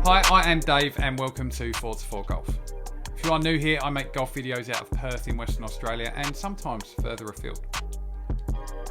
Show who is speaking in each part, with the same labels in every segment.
Speaker 1: Hi, I am Dave and welcome to 4to4 Golf. If you are new here, I make golf videos out of Perth in Western Australia and sometimes further afield.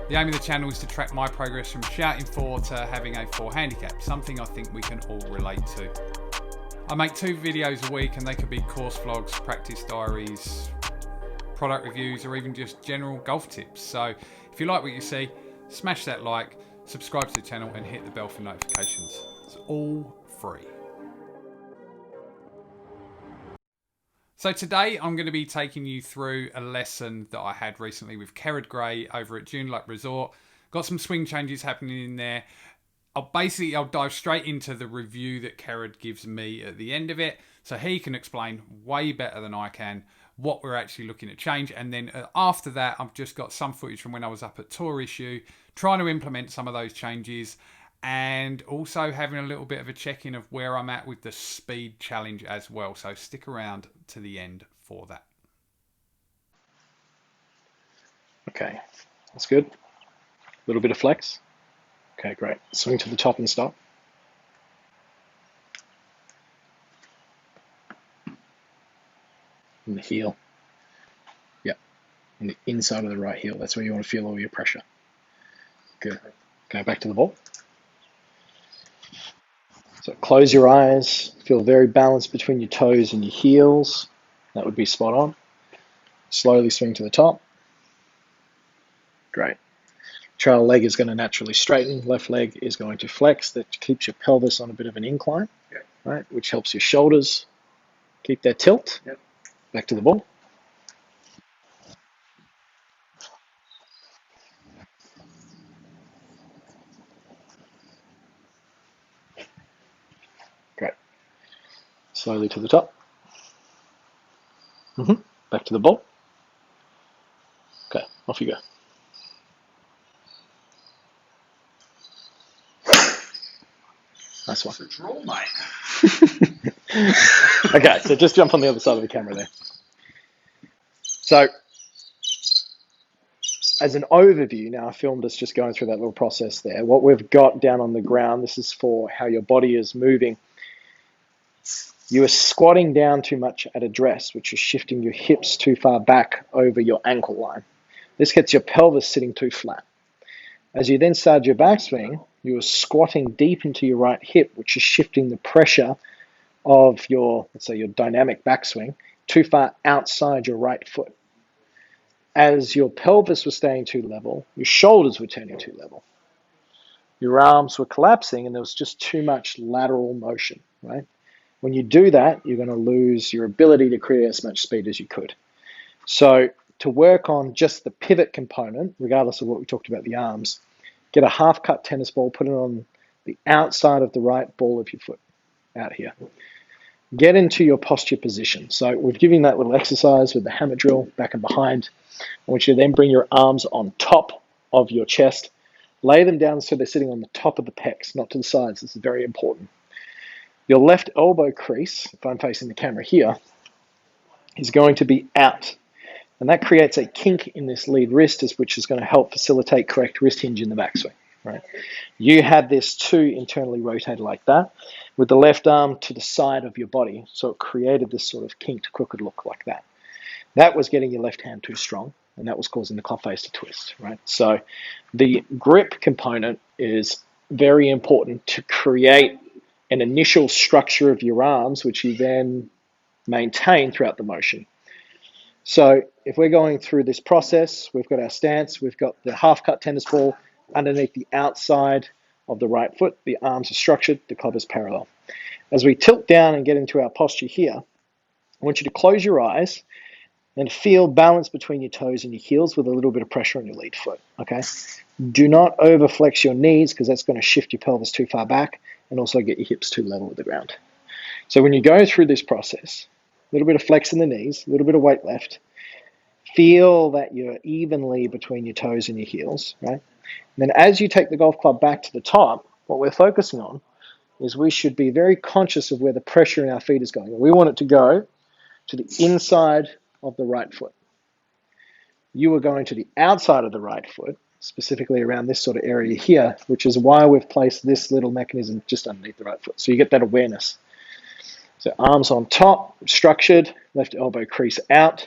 Speaker 1: The aim of the channel is to track my progress from shouting 4 to having a 4 handicap, something I think we can all relate to. I make 2 videos a week and they could be course vlogs, practice diaries, product reviews or even just general golf tips. So if you like what you see, smash that like, subscribe to the channel and hit the bell for notifications. It's all free. So today I'm going to be taking you through a lesson that I had recently with Kerrod Gray over at Joondalup Resort. Got some swing changes happening in there. I'll dive straight into the review that Kerrod gives me at the end of it, so he can explain way better than I can what we're actually looking to change. And then after that, I've just got some footage from when I was up at Tour Issue, trying to implement some of those changes, and also having a little bit of a check-in of where I'm at with the speed challenge as well. So stick around to the end for that.
Speaker 2: Okay, that's good. A little bit of flex. Okay, great. Swing to the top and stop. And the heel. Yep, on the inside of the right heel. That's where you want to feel all your pressure. Good. Go back to the ball. So close your eyes, feel very balanced between your toes and your heels. That would be spot on. Slowly swing to the top. Great. Trail leg is going to naturally straighten. Left leg is going to flex. That keeps your pelvis on a bit of an incline, right? Which helps your shoulders keep their tilt. Yep. Back to the ball. Great. Slowly to the top. Back to the ball. Okay, off you go. Nice one.
Speaker 1: It's a draw, mate.
Speaker 2: Okay, so just jump on the other side of the camera there. So, as an overview, now I filmed us just going through that little process there. What we've got down on the ground, this is for how your body is moving. You are squatting down too much at address, which is shifting your hips too far back over your ankle line. This gets your pelvis sitting too flat. As you then start your backswing, you are squatting deep into your right hip, which is shifting the pressure of your, let's say, your dynamic backswing too far outside your right foot. As your pelvis was staying too level, your shoulders were turning too level. Your arms were collapsing and there was just too much lateral motion, right? When you do that, you're going to lose your ability to create as much speed as you could. So to work on just the pivot component, regardless of what we talked about the arms, get a half-cut tennis ball, put it on the outside of the right ball of your foot, out here. Get into your posture position. So we've given that little exercise with the hammer drill, back and behind. I want you to then bring your arms on top of your chest, lay them down so they're sitting on the top of the pecs, not to the sides. This is very important. Your left elbow crease, if I'm facing the camera here, is going to be out. And that creates a kink in this lead wrist, which is going to help facilitate correct wrist hinge in the backswing. Right? You had this too internally rotated like that, with the left arm to the side of your body. So it created this sort of kinked, crooked look like that. That was getting your left hand too strong, and that was causing the club face to twist. Right? So the grip component is very important to create an initial structure of your arms, which you then maintain throughout the motion. So if we're going through this process, we've got our stance, we've got the half-cut tennis ball underneath the outside of the right foot, the arms are structured, the club is parallel. As we tilt down and get into our posture here, I want you to close your eyes and feel balance between your toes and your heels with a little bit of pressure on your lead foot, okay? Do not overflex your knees because that's going to shift your pelvis too far back and also get your hips too level with the ground. So when you go through this process, a little bit of flex in the knees, a little bit of weight left, feel that you're evenly between your toes and your heels, right? And then as you take the golf club back to the top, what we're focusing on is we should be very conscious of where the pressure in our feet is going. We want it to go to the inside of the right foot. You are going to the outside of the right foot, specifically around this sort of area here, which is why we've placed this little mechanism just underneath the right foot. So you get that awareness. So arms on top, structured, left elbow crease out,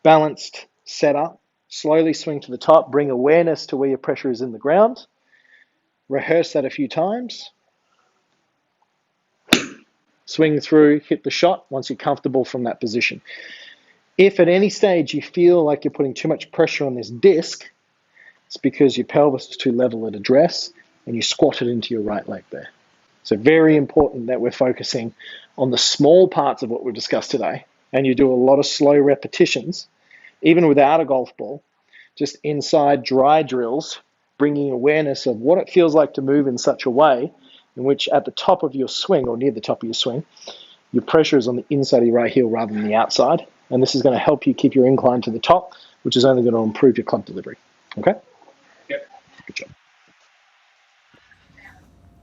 Speaker 2: balanced, set up, slowly swing to the top, bring awareness to where your pressure is in the ground. Rehearse that a few times. Swing through, hit the shot once you're comfortable from that position. If at any stage you feel like you're putting too much pressure on this disc, it's because your pelvis is too level at address and you squatted into your right leg there. So very important that we're focusing on the small parts of what we've discussed today, and you do a lot of slow repetitions, even without a golf ball, just inside dry drills, bringing awareness of what it feels like to move in such a way in which at the top of your swing or near the top of your swing, your pressure is on the inside of your right heel rather than the outside. And this is going to help you keep your incline to the top, which is only going to improve your club delivery. Okay?
Speaker 1: Yep.
Speaker 2: Good job.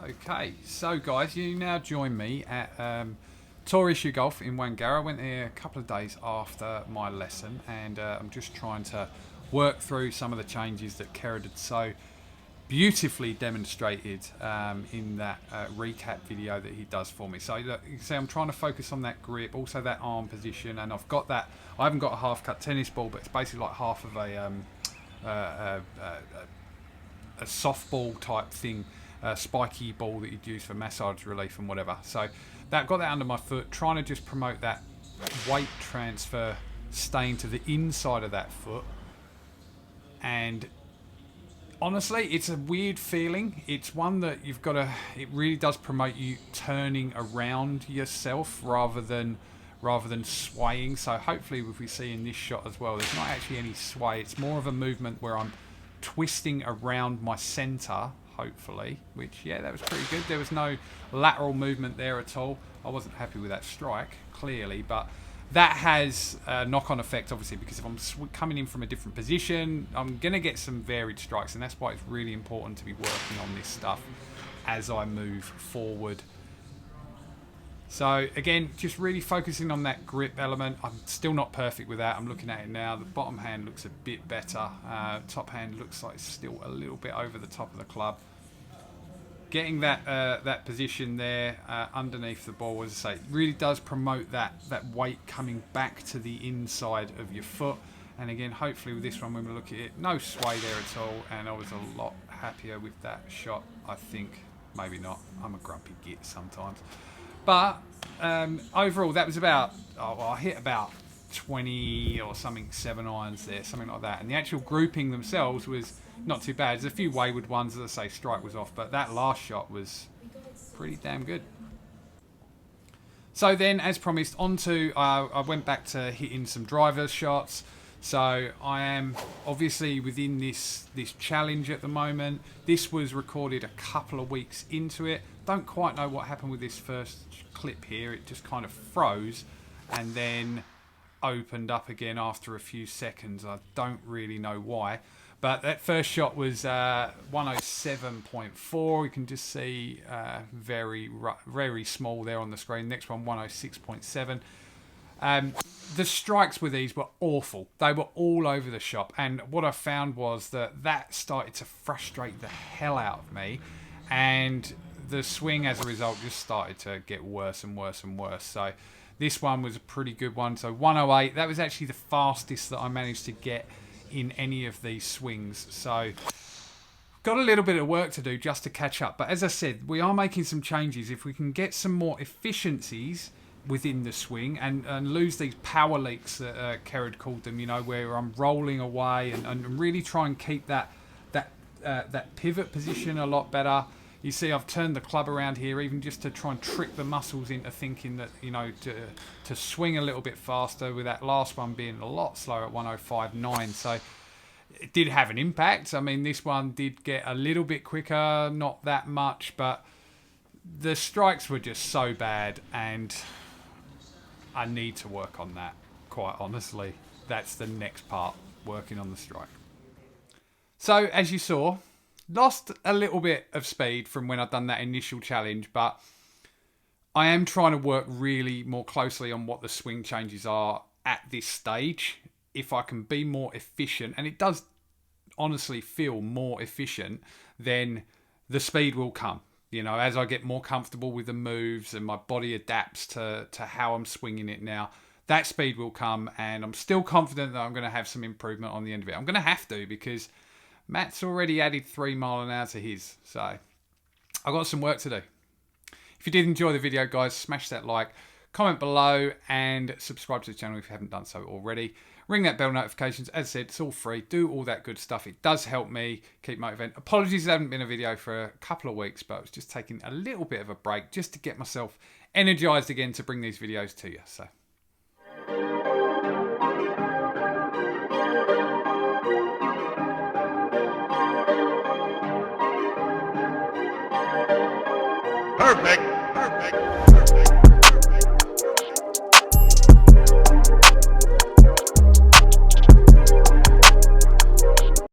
Speaker 1: Okay, so guys, you now join me at Tour Issue Golf in Wangara. I went there a couple of days after my lesson, and I'm just trying to work through some of the changes that Kerrod had so beautifully demonstrated in that recap video that he does for me. So look, you can see I'm trying to focus on that grip, also that arm position, and I've got that. I haven't got a half-cut tennis ball, but it's basically like half of a softball type thing. Spiky ball that you'd use for massage relief and whatever. So that got that under my foot, trying to just promote that weight transfer, staying to the inside of that foot. And honestly, it's a weird feeling. It's one that you've got to, it really does promote you turning around yourself rather than swaying. So hopefully if we see in this shot as well, there's not actually any sway. It's more of a movement where I'm twisting around my center, hopefully, which, yeah, that was pretty good. There was no lateral movement there at all. I wasn't happy with that strike, clearly, but that has a knock-on effect, obviously, because if I'm coming in from a different position, I'm going to get some varied strikes, and that's why it's really important to be working on this stuff as I move forward. So, again, just really focusing on that grip element. I'm still not perfect with that. I'm looking at it now. The bottom hand looks a bit better. Top hand looks like it's still a little bit over the top of the club. Getting that position there underneath the ball, as I say, really does promote that weight coming back to the inside of your foot. And again, hopefully with this one, when we look at it, no sway there at all. And I was a lot happier with that shot, I think. Maybe not. I'm a grumpy git sometimes. But overall, that was about, I hit about 20 or something, 7 irons there, something like that. And the actual grouping themselves was not too bad. There's a few wayward ones, as I say, strike was off, but that last shot was pretty damn good. So then, as promised, I went back to hitting some driver shots. So I am obviously within this challenge at the moment. This was recorded a couple of weeks into it. Don't quite know what happened with this first clip here. It just kind of froze and then opened up again after a few seconds. I don't really know why. But that first shot was 107.4. You can just see very small there on the screen. Next one, 106.7. The strikes with these were awful. They were all over the shop. And what I found was that started to frustrate the hell out of me. And the swing, as a result, just started to get worse and worse and worse. So this one was a pretty good one. So 108, that was actually the fastest that I managed to get in any of these swings. So got a little bit of work to do just to catch up. But as I said, we are making some changes. If we can get some more efficiencies within the swing and lose these power leaks that Kerrod called them, you know, where I'm rolling away and really try and keep that pivot position a lot better. You see, I've turned the club around here, even just to try and trick the muscles into thinking that, you know, to swing a little bit faster, with that last one being a lot slower at 105.9. So it did have an impact. I mean, this one did get a little bit quicker, not that much, but the strikes were just so bad, and I need to work on that, quite honestly. That's the next part, working on the strike. So, as you saw, lost a little bit of speed from when I'd done that initial challenge, but I am trying to work really more closely on what the swing changes are at this stage. If I can be more efficient, and it does honestly feel more efficient, then the speed will come. You know, as I get more comfortable with the moves and my body adapts to how I'm swinging it now, that speed will come, and I'm still confident that I'm going to have some improvement on the end of it. I'm going to have to, because Matt's already added 3 mile an hour to his, so I've got some work to do. If you did enjoy the video, guys, smash that like, comment below, and subscribe to the channel if you haven't done so already. Ring that bell notifications. As I said, it's all free. Do all that good stuff. It does help me keep motivated. Apologies, there haven't been a video for a couple of weeks, but I was just taking a little bit of a break just to get myself energized again to bring these videos to you. So